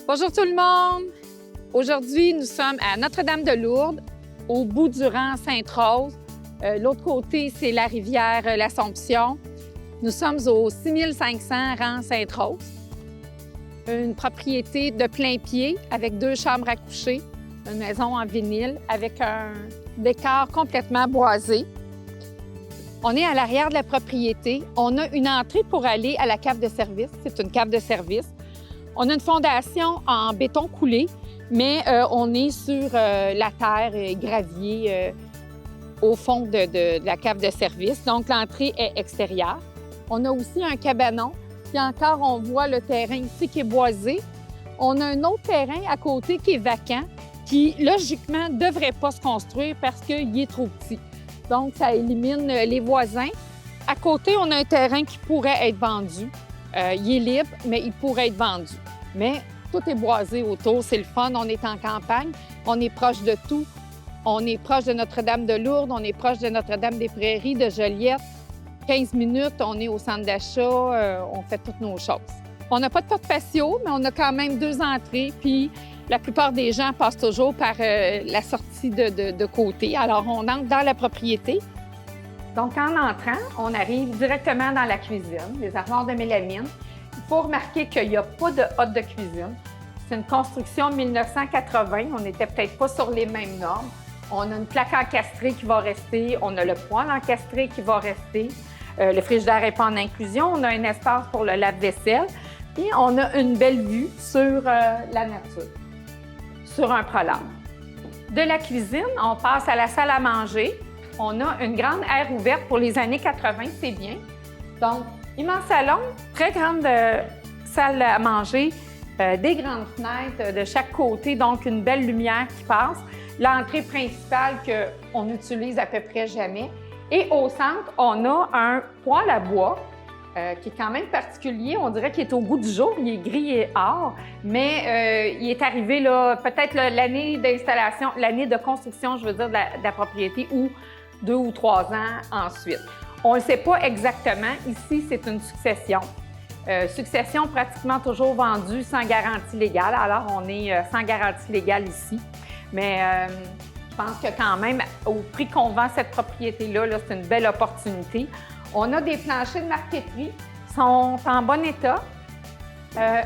Bonjour tout le monde! Aujourd'hui, nous sommes à Notre-Dame-de-Lourdes, au bout du rang Sainte-Rose. L'autre côté, c'est la rivière l'Assomption. Nous sommes au 6500 rang Sainte-Rose. Une propriété de plein pied avec 2 chambres à coucher, une maison en vinyle avec un décor complètement boisé. On est à l'arrière de la propriété. On a une entrée pour aller à la cave de service. C'est une cave de service. On a une fondation en béton coulé, mais on est sur la terre et gravier au fond de la cave de service. Donc, l'entrée est extérieure. On a aussi un cabanon. Puis encore, on voit le terrain ici qui est boisé. On a un autre terrain à côté qui est vacant, qui, logiquement, ne devrait pas se construire parce qu'il est trop petit. Donc, ça élimine les voisins. À côté, on a un terrain qui pourrait être vendu. Il est libre, mais il pourrait être vendu. Mais tout est boisé autour, c'est le fun. On est en campagne, on est proche de tout. On est proche de Notre-Dame-de-Lourdes, on est proche de Notre-Dame-des-Prairies, de Joliette. 15 minutes, on est au centre d'achat, on fait toutes nos choses. On n'a pas de porte patio, mais on a quand même 2 entrées, puis la plupart des gens passent toujours par la sortie de côté. Alors, on entre dans la propriété. Donc, en entrant, on arrive directement dans la cuisine, les armoires de mélamine. Il faut remarquer qu'il n'y a pas de hotte de cuisine. C'est une construction 1980. On n'était peut-être pas sur les mêmes normes. On a une plaque encastrée qui va rester. On a le poêle encastré qui va rester. Le frigidaire n'est pas en inclusion. On a un espace pour le lave-vaisselle. Et on a une belle vue sur la nature, sur un prolongement. De la cuisine, on passe à la salle à manger. On a une grande aire ouverte pour les années 80, c'est bien. Donc, immense salon, très grande salle à manger, des grandes fenêtres de chaque côté, donc une belle lumière qui passe. L'entrée principale qu'on n'utilise à peu près jamais. Et au centre, on a un poêle à bois qui est quand même particulier. On dirait qu'il est au goût du jour, il est gris et or, mais il est arrivé là, peut-être l'année d'installation, l'année de construction, je veux dire, de la propriété, ou 2 ou 3 ans ensuite. On ne le sait pas exactement. Ici, c'est une succession. Succession pratiquement toujours vendue sans garantie légale. Alors, on est sans garantie légale ici. Mais je pense que quand même, au prix qu'on vend cette propriété-là, -là, c'est une belle opportunité. On a des planchers de marqueterie qui sont en bon état.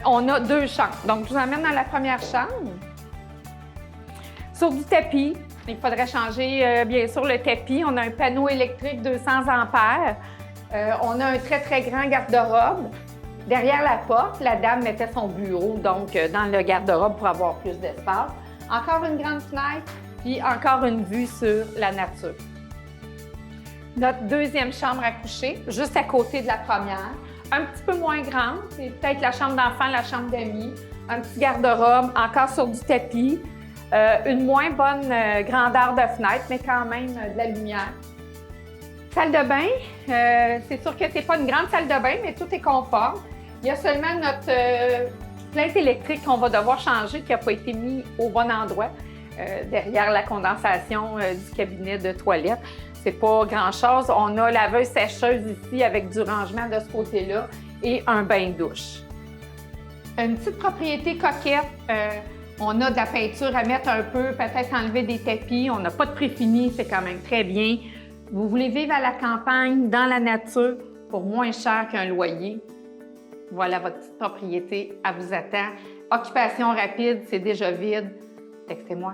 On a 2 chambres. Donc, je vous emmène dans la première chambre. Sur du tapis, il faudrait changer, bien sûr, le tapis. On a un panneau électrique 200 ampères. On a un très, très grand garde-robe. Derrière la porte, la dame mettait son bureau, donc dans le garde-robe pour avoir plus d'espace. Encore une grande fenêtre, puis encore une vue sur la nature. Notre deuxième chambre à coucher, juste à côté de la première. Un petit peu moins grande, c'est peut-être la chambre d'enfant, la chambre d'amis. Un petit garde-robe, encore sur du tapis. Une moins bonne grandeur de fenêtre, mais quand même de la lumière. Salle de bain, c'est sûr que c'est pas une grande salle de bain, mais tout est conforme. Il y a seulement notre plainte électrique qu'on va devoir changer, qui n'a pas été mis au bon endroit, derrière la condensation du cabinet de toilette. C'est pas grand-chose. On a laveuse-sécheuse ici avec du rangement de ce côté-là et un bain-douche. Une petite propriété coquette. On a de la peinture à mettre un peu, peut-être enlever des tapis. On n'a pas de prix fini, c'est quand même très bien. Vous voulez vivre à la campagne, dans la nature, pour moins cher qu'un loyer. Voilà, votre petite propriété, elle vous attend. Occupation rapide, c'est déjà vide. Textez-moi.